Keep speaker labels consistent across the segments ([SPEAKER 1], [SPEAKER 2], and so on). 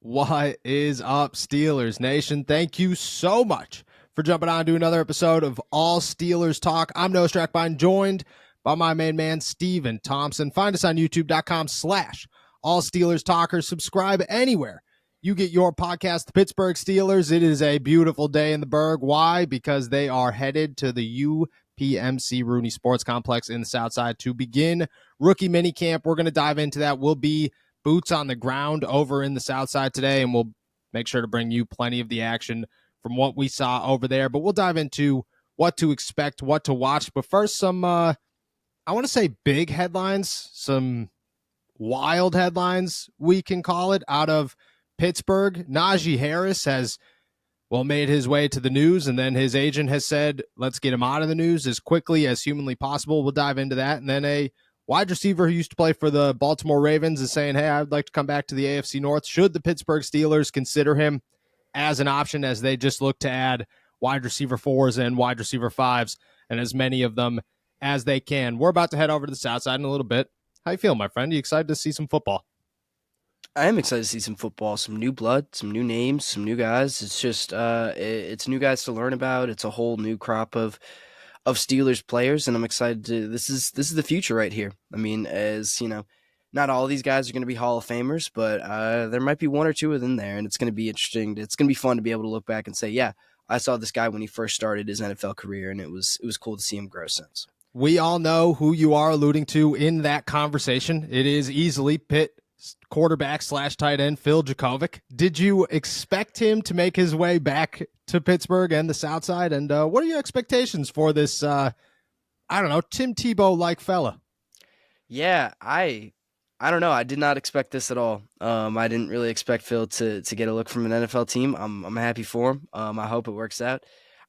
[SPEAKER 1] What is up, Steelers Nation? Thank you so much for jumping on to another episode of All Steelers Talk. I'm Noah Strackbine, joined by my main man, Steven Thompson. Find us on youtube.com/All Steelers Talkers. Subscribe anywhere you get your podcast. The Pittsburgh Steelers, it is a beautiful day in the Burgh. Why? Because they are headed to the UPMC Rooney Sports Complex in the South Side to begin rookie minicamp. We're going to dive into that. We'll be boots on the ground over in the South Side today, and we'll make sure to bring you plenty of the action from what we saw over there. But we'll dive into what to expect, what to watch. But first, some, I want to say big headlines, some wild headlines, we can call it, out of Pittsburgh. Naji Harris has, made his way to the news, and then his agent has said, let's get him out of the news as quickly as humanly possible. We'll dive into that. And then a wide receiver who used to play for the Baltimore Ravens is saying, hey, I'd like to come back to the AFC North. Should the Pittsburgh Steelers consider him as an option, as they just look to add wide receiver 4s and wide receiver 5s and as many of them as they can? We're about to head over to the South Side in a little bit. How you feel, my friend? You excited to see some football?
[SPEAKER 2] I am excited to see some football, some new blood, some new names, some new guys. It's just it's new guys to learn about. It's a whole new crop of Steelers players, and I'm excited to. This is the future right here. I mean, as you know, not all of these guys are going to be Hall of Famers, but there might be one or two of them there, and it's going to be interesting. It's going to be fun to be able to look back and say, yeah, I saw this guy when he first started his NFL career, and it was cool to see him grow since.
[SPEAKER 1] We all know who you are alluding to in that conversation. It is easily Pitt quarterback / tight end Phil Jurkovec. Did you expect him to make his way back to Pittsburgh and the South Side? And what are your expectations for this, Tim Tebow-like fella?
[SPEAKER 2] Yeah, I don't know. I did not expect this at all. I didn't really expect Phil to get a look from an NFL team. I'm happy for him. I hope it works out.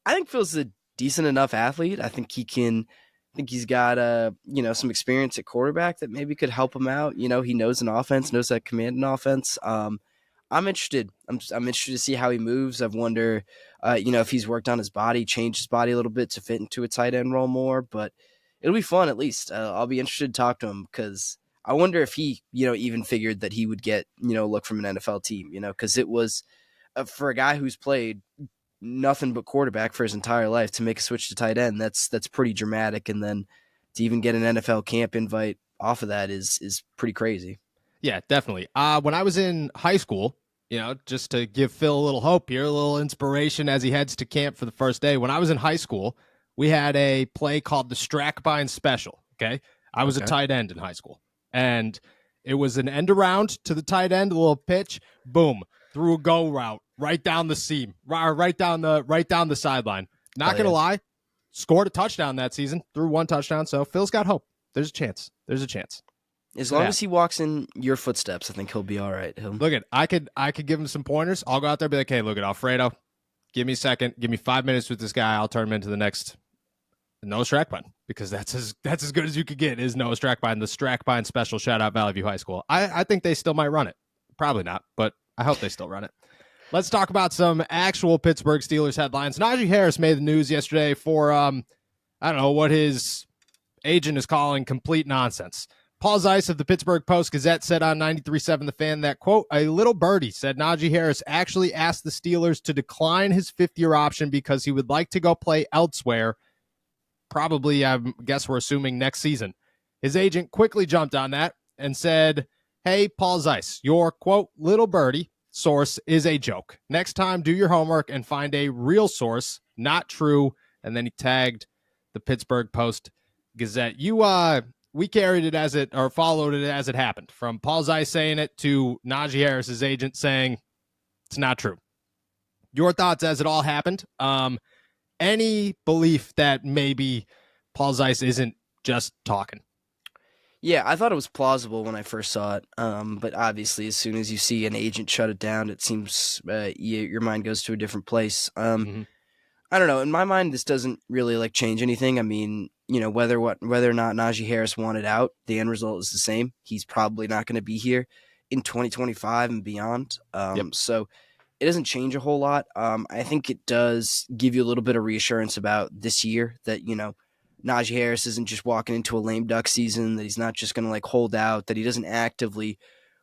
[SPEAKER 2] I think Phil's a decent enough athlete. I think he's got some experience at quarterback that maybe could help him out. You know, he knows an offense, knows that command an offense. I'm interested. I'm interested to see how he moves. I wonder, if he's worked on his body, changed his body a little bit to fit into a tight end role more. But it'll be fun at least. I'll be interested to talk to him because I wonder if he, even figured that he would get, a look from an NFL team. Because it was for a guy who's played nothing but quarterback for his entire life to make a switch to tight end. That's pretty dramatic. And then to even get an NFL camp invite off of that is pretty crazy.
[SPEAKER 1] Yeah, definitely. When I was in high school, just to give Phil a little hope here, a little inspiration as he heads to camp for the first day. When I was in high school, we had a play called the Strackbine Special. Okay. I was a tight end in high school, and it was an end around to the tight end, a little pitch, boom, through a go route, right down the seam, right down the sideline. Not going to lie, scored a touchdown that season, threw one touchdown. So Phil's got hope. There's a chance.
[SPEAKER 2] As long as he walks in your footsteps, I think he'll be all right.
[SPEAKER 1] Look at, I could give him some pointers. I'll go out there and be like, hey, look at Alfredo. Give me a second. Give me 5 minutes with this guy. I'll turn him into the next Noah Strackbine, because that's as good as you could get is Noah Strackbine, the Strackbine Special. Shout out Valley View High School. I think they still might run it. Probably not, but I hope they still run it. Let's talk about some actual Pittsburgh Steelers headlines. Naji Harris made the news yesterday for, what his agent is calling complete nonsense. Paul Zeiss of the Pittsburgh Post-Gazette said on 93.7 The Fan that, quote, a little birdie said Naji Harris actually asked the Steelers to decline his fifth-year option because he would like to go play elsewhere, probably, I guess we're assuming, next season. His agent quickly jumped on that and said, hey, Paul Zeiss, your, quote, little birdie source is a joke. Next time, do your homework and find a real source, not true. And then he tagged the Pittsburgh Post-Gazette. We carried it as it, or followed it as it happened, from Paul Zeiss saying it to Najee Harris's agent saying it's not true. Your thoughts as it all happened? Any belief that maybe Paul Zeiss isn't just talking?
[SPEAKER 2] Yeah, I thought it was plausible when I first saw it, but obviously as soon as you see an agent shut it down, it seems your mind goes to a different place. I don't know. In my mind, this doesn't really change anything. I mean, whether or not Najee Harris wanted out, the end result is the same. He's probably not going to be here in 2025 and beyond. So it doesn't change a whole lot. I think it does give you a little bit of reassurance about this year that, Najee Harris isn't just walking into a lame duck season, that he's not just going to hold out, that he doesn't actively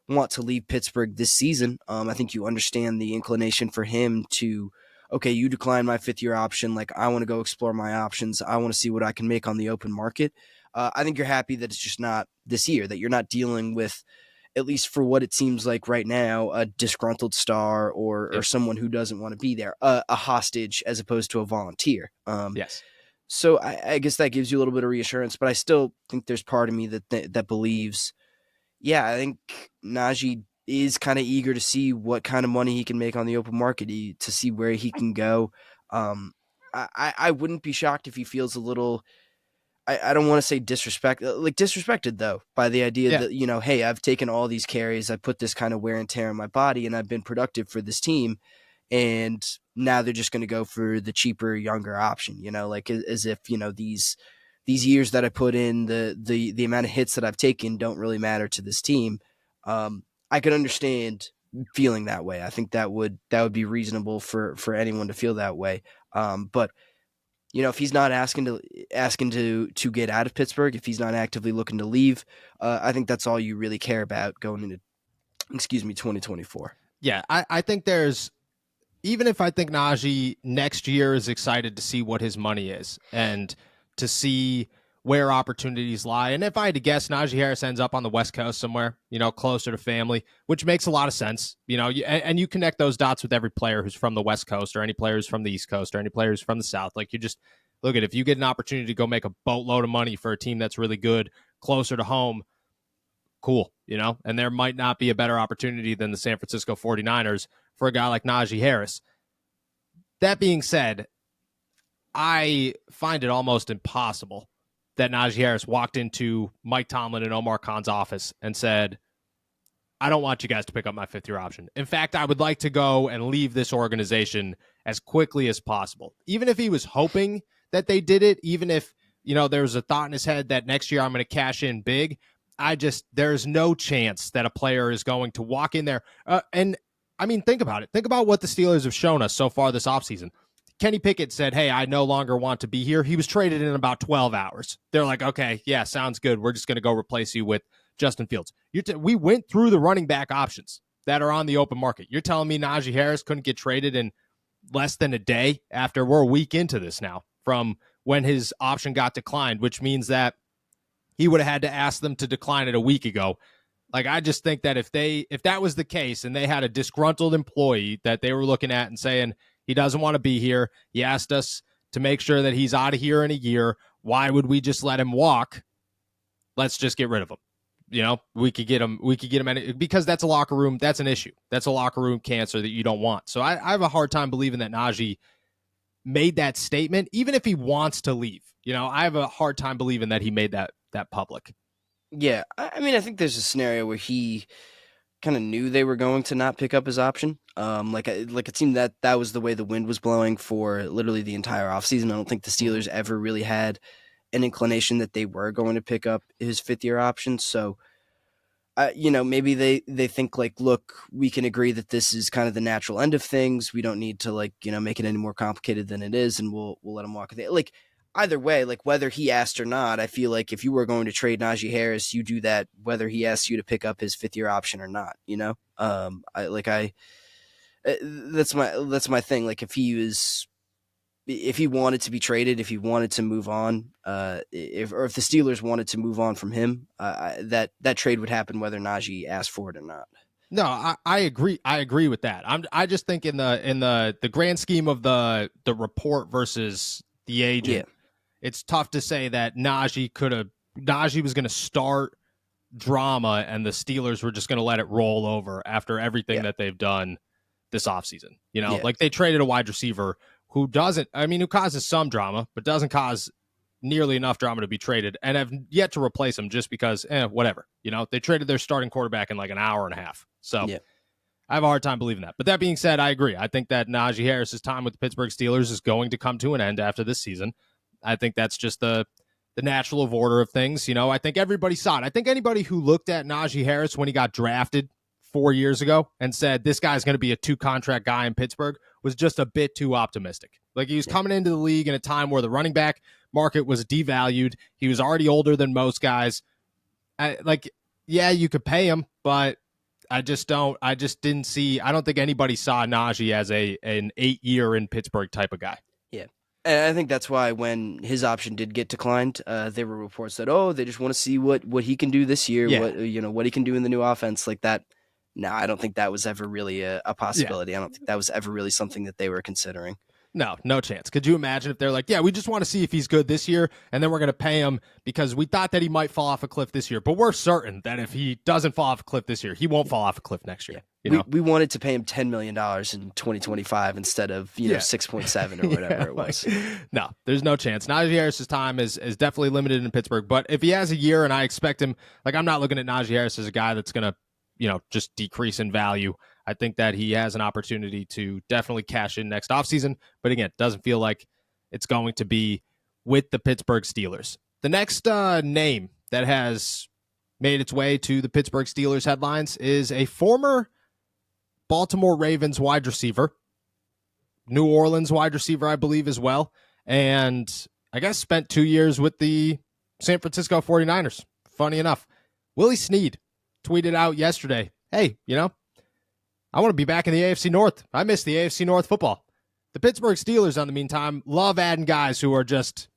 [SPEAKER 2] want to leave Pittsburgh this season. I think you understand the inclination for him to, okay, you decline my 5th-year option. Like, I want to go explore my options. I want to see what I can make on the open market. I think you're happy that it's just not this year, that you're not dealing with, at least for what it seems like right now, a disgruntled star or someone who doesn't want to be there, a hostage as opposed to a volunteer.
[SPEAKER 1] Yes.
[SPEAKER 2] So I guess that gives you a little bit of reassurance, but I still think there's part of me that believes, yeah, I think Najee is kind of eager to see what kind of money he can make on the open market, to see where he can go. I wouldn't be shocked if he feels a little, I don't want to say disrespected though, by the idea that, hey, I've taken all these carries, I put this kind of wear and tear on my body, and I've been productive for this team, and now they're just going to go for the cheaper, younger option, like as if, these years that I put in, the amount of hits that I've taken don't really matter to this team. I could understand feeling that way. I think that would be reasonable for anyone to feel that way. But if he's not asking to get out of Pittsburgh, if he's not actively looking to leave, I think that's all you really care about going into, 2024.
[SPEAKER 1] Yeah, I think even if I think Najee next year is excited to see what his money is and to see where opportunities lie. And if I had to guess, Naji Harris ends up on the West Coast somewhere, closer to family, which makes a lot of sense, and you connect those dots with every player who's from the West Coast or any players from the East Coast or any players from the South. Like, you just look at, if you get an opportunity to go make a boatload of money for a team that's really good, closer to home, cool, and there might not be a better opportunity than the San Francisco 49ers for a guy like Najee Harris. That being said, I find it almost impossible that Najee Harris walked into Mike Tomlin and Omar Khan's office and said, I don't want you guys to pick up my 5th-year option. In fact, I would like to go and leave this organization as quickly as possible. Even if he was hoping that they did it, even if, there was a thought in his head that next year I'm going to cash in big, there's no chance that a player is going to walk in there. And I mean, think about it. Think about what the Steelers have shown us so far this offseason. Kenny Pickett said, hey, I no longer want to be here. He was traded in about 12 hours. They're like, okay, yeah, sounds good. We're just going to go replace you with Justin Fields. We went through the running back options that are on the open market. You're telling me Najee Harris couldn't get traded in less than a day after we're a week into this now from when his option got declined, which means that he would have had to ask them to decline it a week ago. Like, I just think that if that was the case and they had a disgruntled employee that they were looking at and saying, he doesn't want to be here, he asked us to make sure that he's out of here in a year, why would we just let him walk? Let's just get rid of him. We could get him because that's a locker room. That's an issue. That's a locker room cancer that you don't want. So I have a hard time believing that Najee made that statement, even if he wants to leave. I have a hard time believing that he made that public.
[SPEAKER 2] Yeah, I mean, I think there's a scenario where he kind of knew they were going to not pick up his option. Like it seemed that was the way the wind was blowing for literally the entire offseason. I don't think the Steelers ever really had an inclination that they were going to pick up his 5th-year option. So, maybe they think, like, look, we can agree that this is kind of the natural end of things. We don't need to, make it any more complicated than it is, and we'll let him walk. Like, either way, like, whether he asked or not, I feel like if you were going to trade Najee Harris, you do that whether he asks you to pick up his 5th-year option or not. That's my thing. Like, if he wanted to be traded, if he wanted to move on, if the Steelers wanted to move on from him, that trade would happen whether Najee asked for it or not.
[SPEAKER 1] No, I agree. I agree with that. I just think in the grand scheme of the report versus the agent, it's tough to say that Najee was going to start drama and the Steelers were just going to let it roll over after everything that they've done this offseason. Like, they traded a wide receiver who causes some drama, but doesn't cause nearly enough drama to be traded, and have yet to replace him just because, whatever. They traded their starting quarterback in like an hour and a half. So I have a hard time believing that. But that being said, I agree. I think that Najee Harris's time with the Pittsburgh Steelers is going to come to an end after this season. I think that's just the natural order of things. I think everybody saw it. I think anybody who looked at Najee Harris when he got drafted 4 years ago and said this guy's going to be a 2-contract guy in Pittsburgh was just a bit too optimistic. Like, he was coming into the league in a time where the running back market was devalued. He was already older than most guys. You could pay him, but I just didn't see. I don't think anybody saw Najee as an 8-year in Pittsburgh type of guy.
[SPEAKER 2] Yeah. And I think that's why when his option did get declined, there were reports that, oh, they just want to see what he can do this year, what he can do in the new offense like that. No, I don't think that was ever really a possibility. I don't think that was ever really something that they were considering.
[SPEAKER 1] No chance. Could you imagine if they're like, yeah, we just want to see if he's good this year, and then we're going to pay him because we thought that he might fall off a cliff this year, but we're certain that if he doesn't fall off a cliff this year, he won't fall off a cliff next year.
[SPEAKER 2] Yeah. We wanted to pay him $10 million in 2025 instead of 6.7 or whatever it was.
[SPEAKER 1] No, there's no chance. Naji Harris's time is definitely limited in Pittsburgh, but if he has a year and I expect him, like I'm not looking at Naji Harris as a guy that's going to just decrease in value. I think that he has an opportunity to definitely cash in next offseason. But again, it doesn't feel like it's going to be with the Pittsburgh Steelers. The next name that has made its way to the Pittsburgh Steelers headlines is a former Baltimore Ravens wide receiver, New Orleans wide receiver, I believe, as well. And I guess spent 2 years with the San Francisco 49ers. Funny enough, Willie Snead tweeted out yesterday, hey, I want to be back in the AFC North. I miss the AFC North football. The Pittsburgh Steelers, on the meantime, love adding guys who are just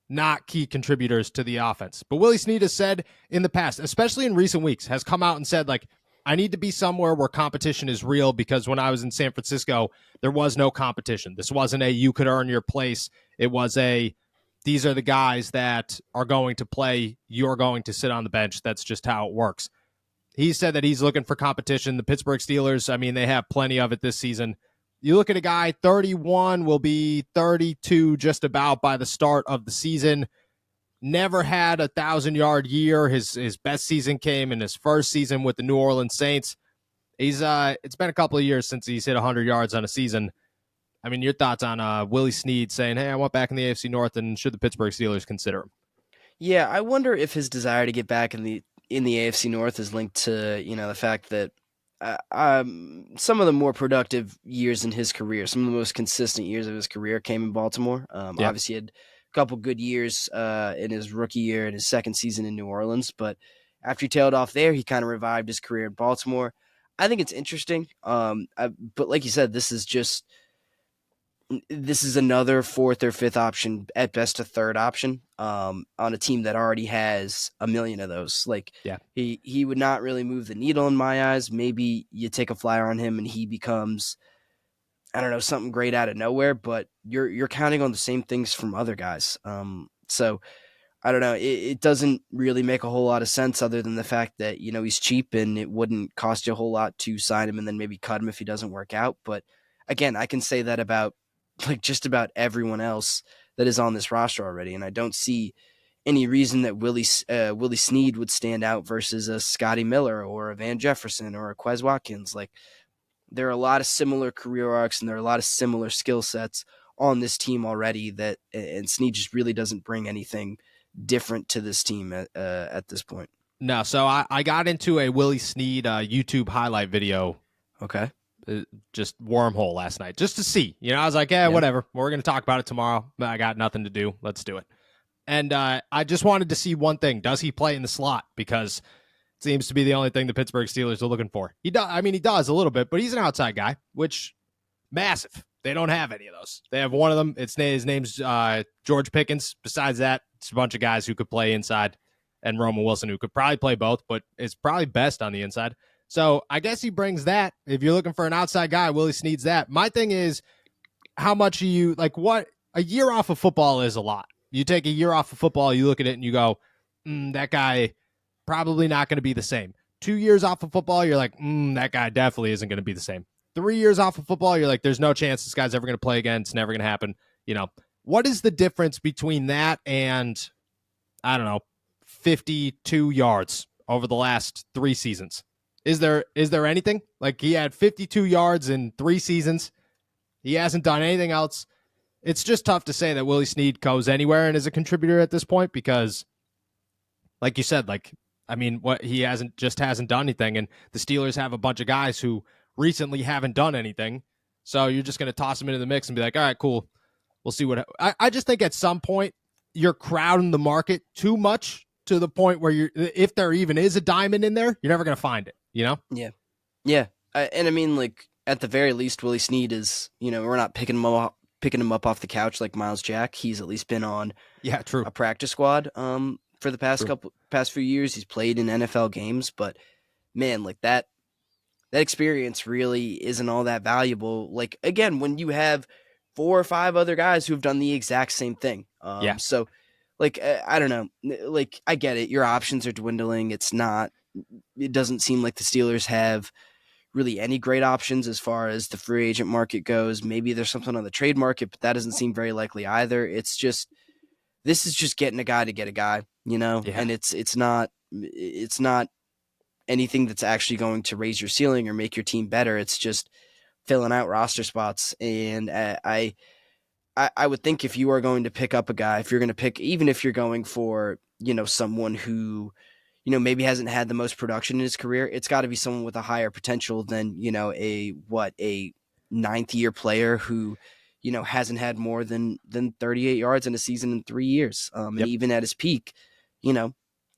[SPEAKER 1] not key contributors to the offense. But Willie Snead has said in the past, especially in recent weeks, has come out and said, like, I need to be somewhere where competition is real because when I was in San Francisco, there was no competition. This wasn't a you could earn your place. It was a these are the guys that are going to play. You're going to sit on the bench. That's just how it works. He said that he's looking for competition. The Pittsburgh Steelers, I mean, they have plenty of it this season. You look at a guy, 31, will be 32 just about by the start of the season. Never had a 1,000-yard year. His best season came in his first season with the New Orleans Saints. It's been a couple of years since he's hit 100 yards on a season. I mean, your thoughts on Willie Snead saying, hey, I want back in the AFC North, and should the Pittsburgh Steelers consider him?
[SPEAKER 2] Yeah, I wonder if his desire to get back in the AFC North is linked to, the fact that some of the more productive years in his career, some of the most consistent years of his career came in Baltimore. Obviously, he had a couple good years in his rookie year and his second season in New Orleans. But after he tailed off there, he kind of revived his career in Baltimore. I think it's interesting. But like you said, this is another fourth or fifth option, at best a third option, on a team that already has a million of those. He would not really move the needle in my eyes. Maybe you take a flyer on him and he becomes, I don't know, something great out of nowhere, but you're counting on the same things from other guys. So I don't know. It doesn't really make a whole lot of sense other than the fact that, he's cheap and it wouldn't cost you a whole lot to sign him and then maybe cut him if he doesn't work out. But again, I can say that about just about everyone else that is on this roster already. And I don't see any reason that Willie Snead would stand out versus a Scotty Miller or a Van Jefferson or a Quez Watkins. Like, there are a lot of similar career arcs and there are a lot of similar skill sets on this team already and Snead just really doesn't bring anything different to this team at this point. No.
[SPEAKER 1] So I got into a Willie Snead YouTube highlight video.
[SPEAKER 2] Okay.
[SPEAKER 1] Just wormhole last night just to see, I was like, whatever. We're going to talk about it tomorrow. I got nothing to do. Let's do it. And I just wanted to see one thing. Does he play in the slot? Because it seems to be the only thing the Pittsburgh Steelers are looking for. He does. I mean, he does a little bit, but he's an outside guy, which massive. They don't have any of those. They have one of them. His name's George Pickens. Besides that, it's a bunch of guys who could play inside and Roman Wilson who could probably play both, but it's probably best on the inside. So I guess he brings that. If you're looking for an outside guy, Willie Snead's that. My thing is, how much are you, what a year off of football is a lot. You take a year off of football, you look at it and you go, that guy probably not going to be the same. 2 years off of football, you're like, that guy definitely isn't going to be the same. 3 years off of football, you're like, there's no chance this guy's ever going to play again. It's never going to happen. What is the difference between that and, I don't know, 52 yards over the last 3 seasons? Is there anything? Like, he had 52 yards in 3 seasons. He hasn't done anything else. It's just tough to say that Willie Snead goes anywhere and is a contributor at this point because, like you said, he hasn't done anything. And the Steelers have a bunch of guys who recently haven't done anything. So you're just going to toss them into the mix and be like, all right, cool. We'll see what I just think at some point you're crowding the market too much to the point where if there even is a diamond in there, you're never going to find it. you know?
[SPEAKER 2] Yeah. Yeah. And I mean, like, at the very least, Willie Snead is, we're not picking him up off the couch like Miles Jack. He's at least been on
[SPEAKER 1] Yeah, true.
[SPEAKER 2] a practice squad for the
[SPEAKER 1] True.
[SPEAKER 2] past few years. He's played in NFL games, but man, like that experience really isn't all that valuable. Like, again, when you have 4 or 5 other guys who've done the exact same thing.
[SPEAKER 1] Yeah.
[SPEAKER 2] So like, I don't know, like, I get it. Your options are dwindling. It doesn't seem like the Steelers have really any great options as far as the free agent market goes. Maybe there's something on the trade market, but that doesn't seem very likely either. This is just getting a guy to get a guy,
[SPEAKER 1] Yeah.
[SPEAKER 2] and it's not anything that's actually going to raise your ceiling or make your team better. It's just filling out roster spots. And I would think if you are going to pick up a guy, if you're going to pick, even if you're going for, someone who, maybe hasn't had the most production in his career, it's got to be someone with a higher potential than, a ninth year player who, hasn't had more than 38 yards in a season in 3 years. And
[SPEAKER 1] Yep.
[SPEAKER 2] even at his peak,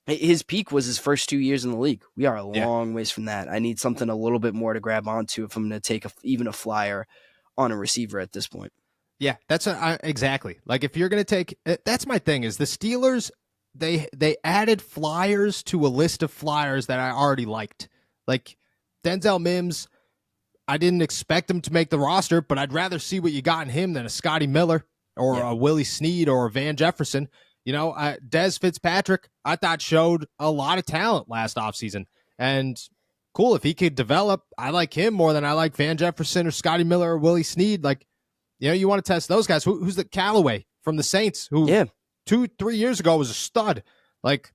[SPEAKER 2] his peak was his first 2 years in the league. We are a long ways from that. I need something a little bit more to grab onto if I'm going to take even a flyer on a receiver at this point.
[SPEAKER 1] Yeah, that's exactly. Like, if you're going to take, that's my thing is the Steelers, they added flyers to a list of flyers that I already liked. Like Denzel Mims, I didn't expect him to make the roster, but I'd rather see what you got in him than a Scotty Miller or a Willie Snead or a Van Jefferson. Dez Fitzpatrick, I thought showed a lot of talent last offseason. And cool, if he could develop, I like him more than I like Van Jefferson or Scotty Miller or Willie Snead. Like, you want to test those guys. Who's the Callaway from the Saints, who 2-3 years ago was a stud. Like,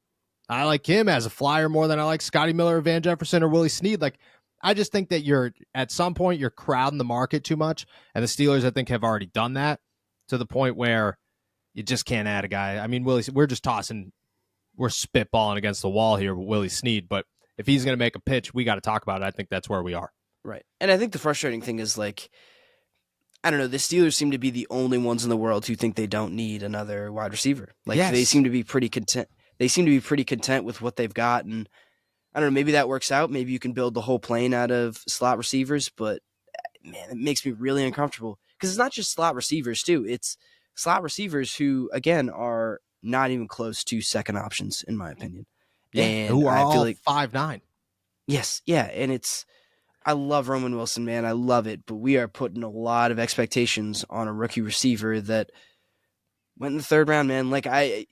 [SPEAKER 1] I like him as a flyer more than I like Scotty Miller or Van Jefferson or Willie Snead. Like, I just think that at some point you're crowding the market too much. And the Steelers, I think, have already done that to the point where you just can't add a guy. I mean, we're spitballing against the wall here with Willie Snead, but if he's going to make a pitch, we got to talk about it. I think that's where we are.
[SPEAKER 2] Right. And I think the frustrating thing is, like, I don't know, the Steelers seem to be the only ones in the world who think they don't need another wide receiver. Like, They seem to be pretty content. They seem to be pretty content with what they've got. And I don't know, maybe that works out. Maybe you can build the whole plane out of slot receivers, but man, it makes me really uncomfortable because it's not just slot receivers too. It's slot receivers who, again, are not even close to second options, in my opinion.
[SPEAKER 1] Yeah,
[SPEAKER 2] and
[SPEAKER 1] who are
[SPEAKER 2] I feel
[SPEAKER 1] all
[SPEAKER 2] like
[SPEAKER 1] 5'9".
[SPEAKER 2] Yes, yeah, and I love Roman Wilson, man. I love it, but we are putting a lot of expectations on a rookie receiver that went in the 3rd round, man. Like, and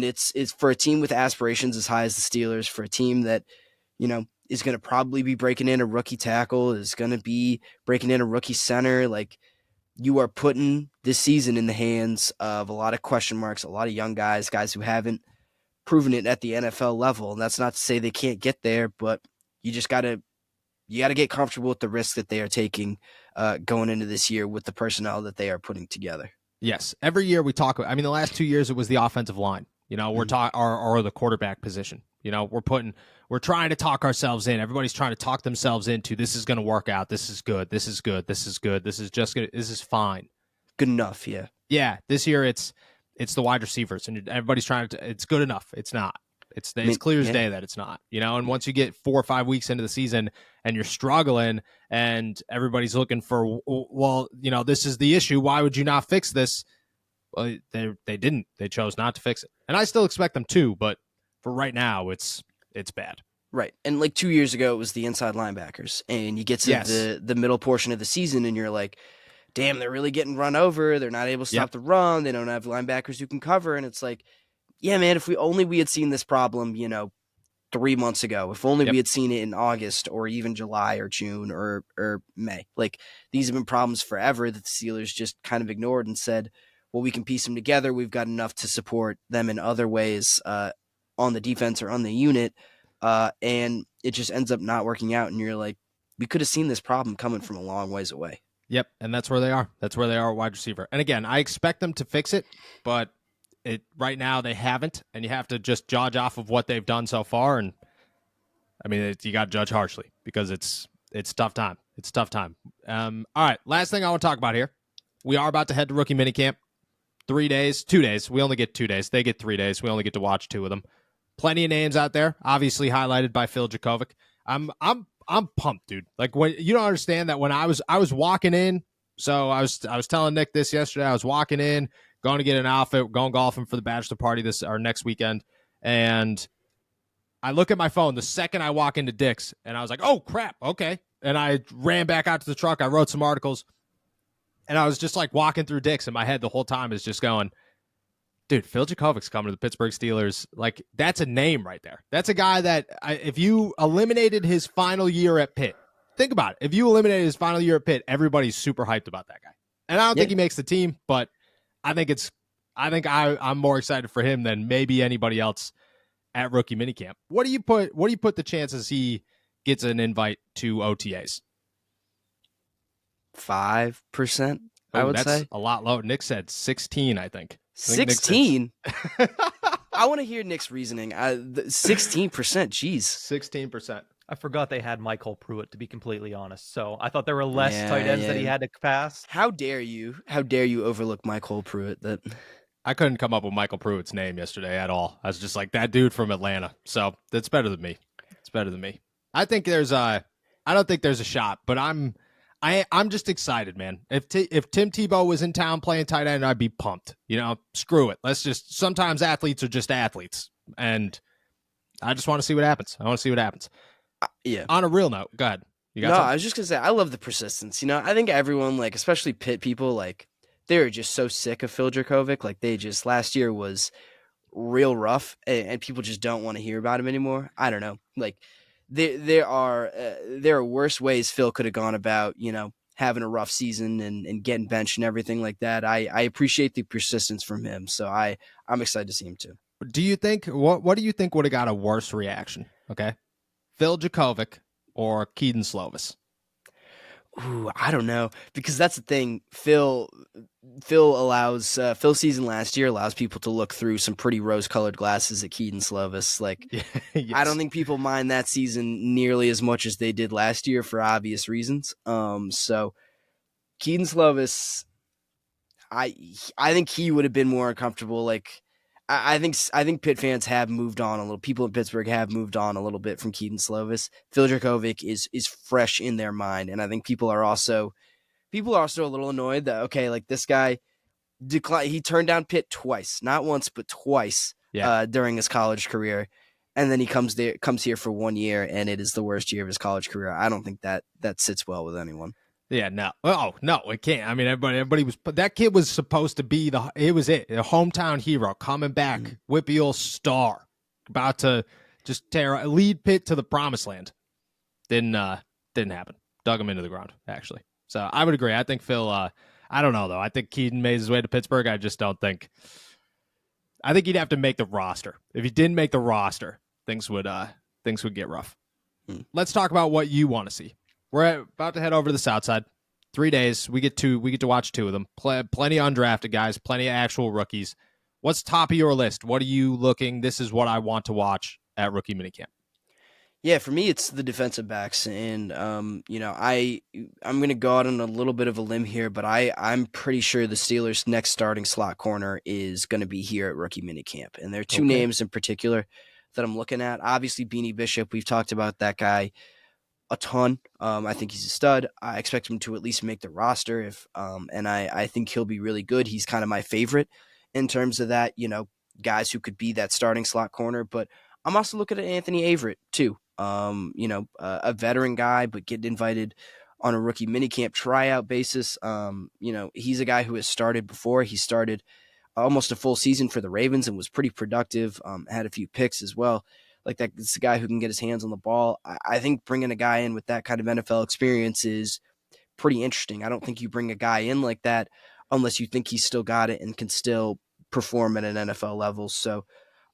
[SPEAKER 2] it's for a team with aspirations as high as the Steelers, for a team that, is going to probably be breaking in a rookie tackle, is going to be breaking in a rookie center. Like, you are putting this season in the hands of a lot of question marks, a lot of young guys who haven't proven it at the NFL level. And that's not to say they can't get there, but you just got to get comfortable with the risk that they are taking going into this year with the personnel that they are putting together.
[SPEAKER 1] Yes. Every year we talk about, I mean, the last 2 years it was the offensive line, we're talking or the quarterback position. We're trying to talk ourselves in. Everybody's trying to talk themselves into this is going to work out. This is good. This is good. This is good. This is just good. This is fine.
[SPEAKER 2] Good enough. Yeah.
[SPEAKER 1] Yeah. This year it's the wide receivers and everybody's trying to, it's good enough. It's not. It's clear as day that it's not, and once you get 4 or 5 weeks into the season and you're struggling and everybody's looking for, well, this is the issue. Why would you not fix this? Well, they didn't. They chose not to fix it. And I still expect them to, but for right now, it's bad.
[SPEAKER 2] Right. And like 2 years ago, it was the inside linebackers. And you get to the middle portion of the season and you're like, damn, they're really getting run over. They're not able to stop the run. They don't have linebackers who can cover. And it's like, yeah, man, if we had seen this problem, 3 months ago, if only we had seen it in August or even July or June or May. Like, these have been problems forever that the Steelers just kind of ignored and said, well, we can piece them together. We've got enough to support them in other ways on the defense or on the unit. And it just ends up not working out. And you're like, we could have seen this problem coming from a long ways away.
[SPEAKER 1] Yep. And that's where they are. That's where they are, wide receiver. And again, I expect them to fix it, but right now they haven't, and you have to just judge off of what they've done so far. And I mean, you got to judge harshly because it's tough time. It's tough time. All right. Last thing I want to talk about here. We are about to head to rookie minicamp. 2 days. We only get 2 days. They get 3 days. We only get to watch 2 of them. Plenty of names out there, obviously highlighted by Phil Jurkovec. I'm pumped, dude. Like, when you don't understand that when I was walking in, so I was telling Nick this yesterday. I was walking in, going to get an outfit, going golfing for the bachelor party this or next weekend, and I look at my phone the second I walk into Dick's, and I was like, oh crap, okay. And I ran back out to the truck. I wrote some articles, and I was just like walking through Dick's, and my head the whole time is just going, dude, Phil Jurkovec's coming to the Pittsburgh Steelers. Like, that's a name right there. That's a guy that if you eliminated his final year at Pitt, think about it. If you eliminated his final year at Pitt, everybody's super hyped about that guy. And I don't think he makes the team, but I think I'm more excited for him than maybe anybody else at rookie minicamp. What do you put the chances he gets an invite to OTAs?
[SPEAKER 2] 5%, I would say.
[SPEAKER 1] A lot low. Nick said 16, I think.
[SPEAKER 2] 16? I want to hear Nick's reasoning. 16%, jeez.
[SPEAKER 1] 16%.
[SPEAKER 3] I forgot they had Michael Pruitt, to be completely honest. So I thought there were less tight ends that he had to pass.
[SPEAKER 2] How dare you overlook Michael Pruitt?
[SPEAKER 1] I couldn't come up with Michael Pruitt's name yesterday at all. I was just like, that dude from Atlanta. So that's better than me. It's better than me. I don't think there's a shot, but I'm just excited, man. If Tim Tebow was in town playing tight end, I'd be pumped. Screw it. Sometimes athletes are just athletes, and I just want to see what happens.
[SPEAKER 2] Yeah.
[SPEAKER 1] On a real note, go ahead.
[SPEAKER 2] I was just gonna say, I love the persistence. I think everyone, like, especially Pitt people, like, they're just so sick of Phil Jurkovec. Like, last year was real rough, and people just don't want to hear about him anymore. I don't know. Like, there are worse ways Phil could have gone about, having a rough season and getting benched and everything like that. I appreciate the persistence from him, so I'm excited to see him too.
[SPEAKER 1] Do you think what do you think would have got a worse reaction? Okay, Phil Jurkovec or Keaton Slovis?
[SPEAKER 2] Ooh, I don't know, because that's the thing. Phil's season last year allows people to look through some pretty rose-colored glasses at Keaton Slovis. Like, yes. I don't think people mind that season nearly as much as they did last year for obvious reasons. So Keaton Slovis, I think he would have been more uncomfortable. Like, I think Pitt fans have moved on a little. People in Pittsburgh have moved on a little bit from Keaton Slovis. Phil Jurkovec is fresh in their mind, and I think people are also a little annoyed that, okay, like, this guy he turned down Pitt twice, not once but twice, during his college career, and then he comes here for 1 year, and it is the worst year of his college career. I don't think that sits well with anyone.
[SPEAKER 1] Yeah, no. Oh, no, it can't. I mean, everybody was, that kid was supposed to be a hometown hero coming back, Whippeal star, about to just lead Pitt to the promised land. Didn't happen. Dug him into the ground, actually. So I would agree. I think Phil, I don't know though. I think Keaton made his way to Pittsburgh. I just don't think, I think he'd have to make the roster. If he didn't make the roster, things would get rough. Let's talk about what you want to see. We're about to head over to the South Side. 3 days. We get to watch two of them. Plenty of undrafted guys, plenty of actual rookies. What's top of your list? What are you looking? This is what I want to watch at rookie minicamp.
[SPEAKER 2] Yeah, for me, it's the defensive backs, and I'm going to go out on a little bit of a limb here, but I'm pretty sure the Steelers' next starting slot corner is going to be here at rookie minicamp, and there are two names in particular that I'm looking at. Obviously, Beanie Bishop. We've talked about that guy a ton. I think he's a stud. I expect him to at least make the roster, and I think he'll be really good. He's kind of my favorite in terms of that, guys who could be that starting slot corner. But I'm also looking at Anthony Averett too. A veteran guy, but getting invited on a rookie minicamp tryout basis. He's a guy who has started before. He started almost a full season for the Ravens and was pretty productive. Had a few picks as well. Like that, it's a guy who can get his hands on the ball. I think bringing a guy in with that kind of NFL experience is pretty interesting. I don't think you bring a guy in like that unless you think he's still got it and can still perform at an NFL level. So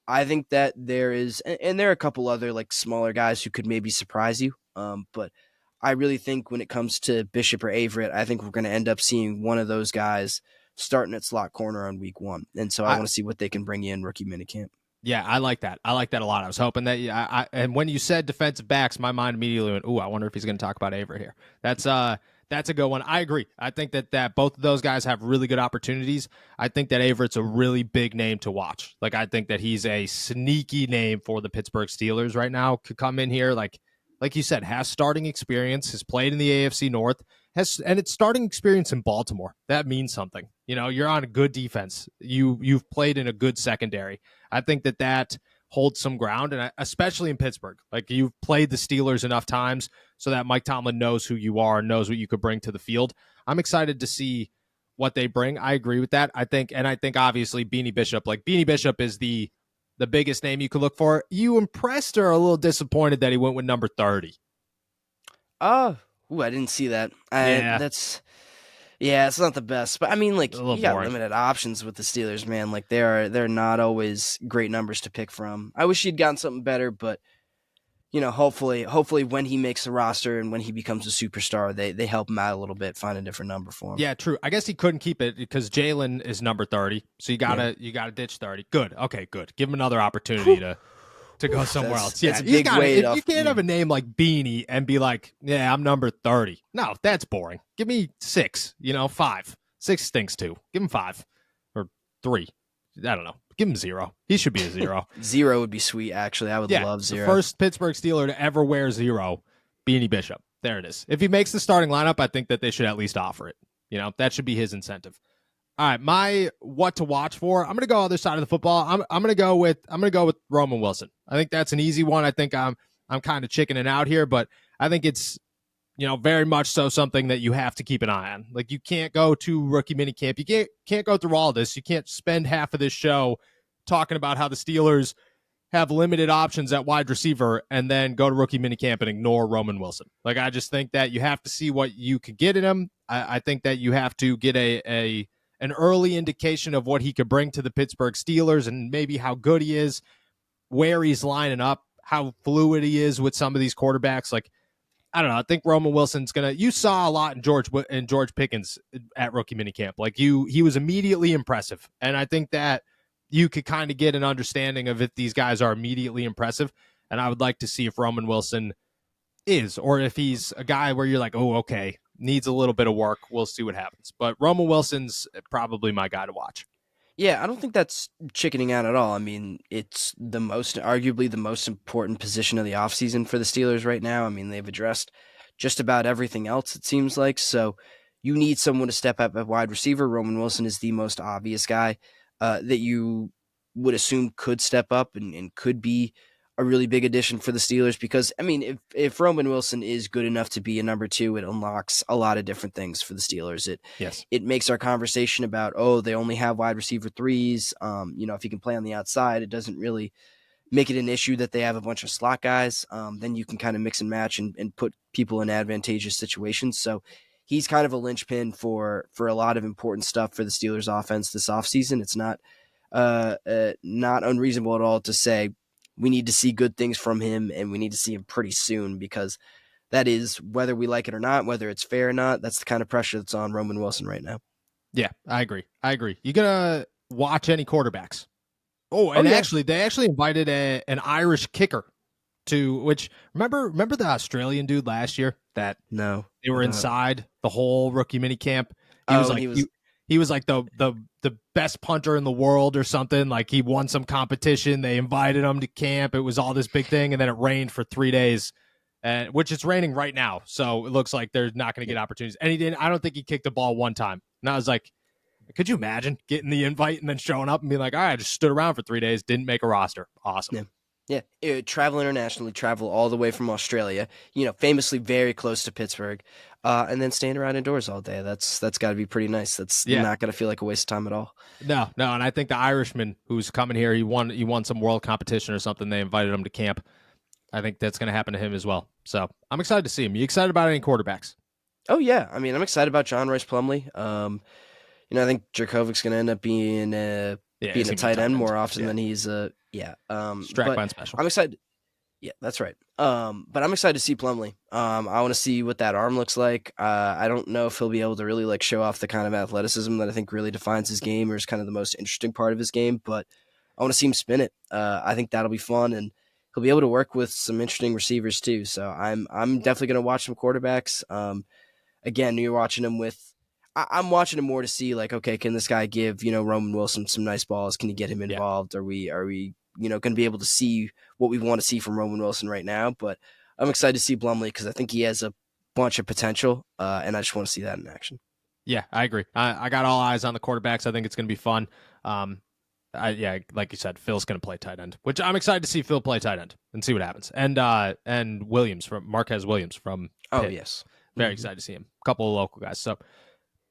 [SPEAKER 2] I think that there is, and there are a couple other like smaller guys who could maybe surprise you. But I really think when it comes to Bishop or Averett, I think we're going to end up seeing one of those guys starting at slot corner on week 1. And so I want to see what they can bring in rookie minicamp.
[SPEAKER 1] Yeah, I like that. I like that a lot. I was hoping that and when you said defensive backs, my mind immediately went, "Ooh, I wonder if he's going to talk about Averett here." That's a good one. I agree. I think that both of those guys have really good opportunities. I think that Averett's a really big name to watch. Like, I think that he's a sneaky name for the Pittsburgh Steelers right now. Could come in here like like you said, has starting experience, has played in the AFC North, and it's starting experience in Baltimore. That means something. You're on a good defense. You've played in a good secondary. I think that holds some ground, and especially in Pittsburgh. Like, you've played the Steelers enough times so that Mike Tomlin knows who you are, knows what you could bring to the field. I'm excited to see what they bring. I agree with that. I think obviously Beanie Bishop is the biggest name you could look for. You impressed or a little disappointed that he went with number 30?
[SPEAKER 2] I didn't see that. It's not the best. But I mean, like, you got limited options with the Steelers, man. Like, they're not always great numbers to pick from. I wish he'd gotten something better, but hopefully when he makes the roster and when he becomes a superstar, they help him out a little bit, find a different number for him.
[SPEAKER 1] Yeah, true. I guess he couldn't keep it because Jalen is number 30, so you gotta ditch 30. Good. Okay, good. Give him another opportunity to go somewhere else. Yeah,
[SPEAKER 2] you
[SPEAKER 1] can't have a name like Beanie and be like, yeah, I'm number 30. No, that's boring. Give me 6. 5. 6 stinks too. Give him 5 or 3. I don't know. Give him 0. He should be a 0.
[SPEAKER 2] 0 would be sweet, actually. I would love 0.
[SPEAKER 1] The first Pittsburgh Steeler to ever wear 0, Beanie Bishop. There it is. If he makes the starting lineup, I think that they should at least offer it. That should be his incentive. All right, my what to watch for. I'm going to go other side of the football. I'm going to go with Roman Wilson. I think that's an easy one. I think I'm kind of chickening out here, but I think it's very much so something that you have to keep an eye on. Like, you can't go to rookie minicamp. You can't go through all this. You can't spend half of this show talking about how the Steelers have limited options at wide receiver and then go to rookie minicamp and ignore Roman Wilson. Like, I just think that you have to see what you could get in him. I think that you have to get an early indication of what he could bring to the Pittsburgh Steelers and maybe how good he is, where he's lining up, how fluid he is with some of these quarterbacks. Like, I don't know. I think Roman Wilson's you saw a lot in George Pickens at rookie minicamp. Like, he was immediately impressive. And I think that you could kind of get an understanding of if these guys are immediately impressive. And I would like to see if Roman Wilson is, or if he's a guy where you're like, oh, okay, needs a little bit of work. We'll see what happens. But Roman Wilson's probably my guy to watch.
[SPEAKER 2] Yeah, I don't think that's chickening out at all. I mean, it's arguably the most important position of the offseason for the Steelers right now. I mean, they've addressed just about everything else, it seems like. So you need someone to step up at wide receiver. Roman Wilson is the most obvious guy that you would assume could step up and could be a really big addition for the Steelers, because, I mean, if Roman Wilson is good enough to be a number 2, it unlocks a lot of different things for the Steelers. It makes our conversation about, they only have wide receiver 3s. If he can play on the outside, it doesn't really make it an issue that they have a bunch of slot guys. Then you can kind of mix and match and put people in advantageous situations. So he's kind of a linchpin for a lot of important stuff for the Steelers offense this offseason. It's not unreasonable at all to say we need to see good things from him, and we need to see him pretty soon, because that is, whether we like it or not, whether it's fair or not, that's the kind of pressure that's on Roman Wilson right now.
[SPEAKER 1] Yeah, I agree. You gonna watch any quarterbacks? Actually, they actually invited an Irish kicker to, which remember the Australian dude last year that they were inside the whole rookie minicamp. He was like the best punter in the world or something. Like, he won some competition. They invited him to camp. It was all this big thing, and then it rained for 3 days, which it's raining right now. So it looks like they're not going to get opportunities. And I don't think he kicked the ball one time. And I was like, could you imagine getting the invite and then showing up and being like, all right, I just stood around for 3 days, didn't make a roster. Awesome.
[SPEAKER 2] Yeah. Travel internationally, travel all the way from Australia, famously very close to Pittsburgh, and then stand around indoors all day. That's got to be pretty nice. That's not going to feel like a waste of time at all.
[SPEAKER 1] No. And I think the Irishman who's coming here, he won some world competition or something. They invited him to camp. I think that's going to happen to him as well. So I'm excited to see him. You excited about any quarterbacks?
[SPEAKER 2] Oh, yeah. I mean, I'm excited about John Rice Plumlee. I think Jurkovec's going to end up being a tight end more often than he's
[SPEAKER 1] Strapline special.
[SPEAKER 2] I'm excited. Yeah, that's right. But I'm excited to see Plumlee. I want to see what that arm looks like. I don't know if he'll be able to really show off the kind of athleticism that I think really defines his game, or is kind of the most interesting part of his game, but I want to see him spin it. I think that'll be fun, and he'll be able to work with some interesting receivers too. So I'm definitely going to watch some quarterbacks. Again, you're watching him I'm watching him more to see, okay, can this guy give, Roman Wilson some nice balls? Can he get him involved? Yeah. Are we going to be able to see what we want to see from Roman Wilson right now? But I'm excited to see Blumley because I think he has a bunch of potential, and I just want to see that in action.
[SPEAKER 1] Yeah, I agree. I got all eyes on the quarterbacks. I think it's going to be fun. Like you said, Phil's going to play tight end, which I'm excited to see Phil play tight end and see what happens. And Williams from Marquez Williams from Pitt.
[SPEAKER 2] Yes,
[SPEAKER 1] very excited to see him. A couple of local guys. So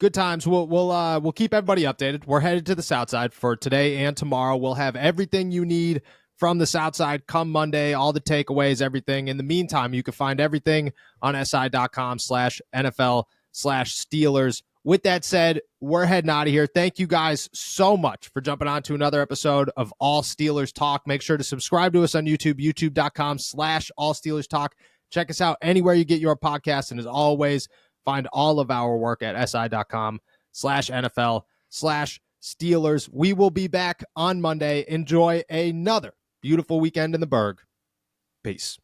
[SPEAKER 1] good times. We'll keep everybody updated. We're headed to the South Side for today and tomorrow. We'll have everything you need from the South Side come Monday, all the takeaways, everything. In the meantime, you can find everything on si.com/NFL/Steelers. With that said, we're heading out of here. Thank you guys so much for jumping on to another episode of All Steelers Talk. Make sure to subscribe to us on YouTube, youtube.com/All Steelers Talk. Check us out anywhere you get your podcasts. And as always, find all of our work at si.com/NFL/Steelers. We will be back on Monday. Enjoy another beautiful weekend in the Berg. Peace.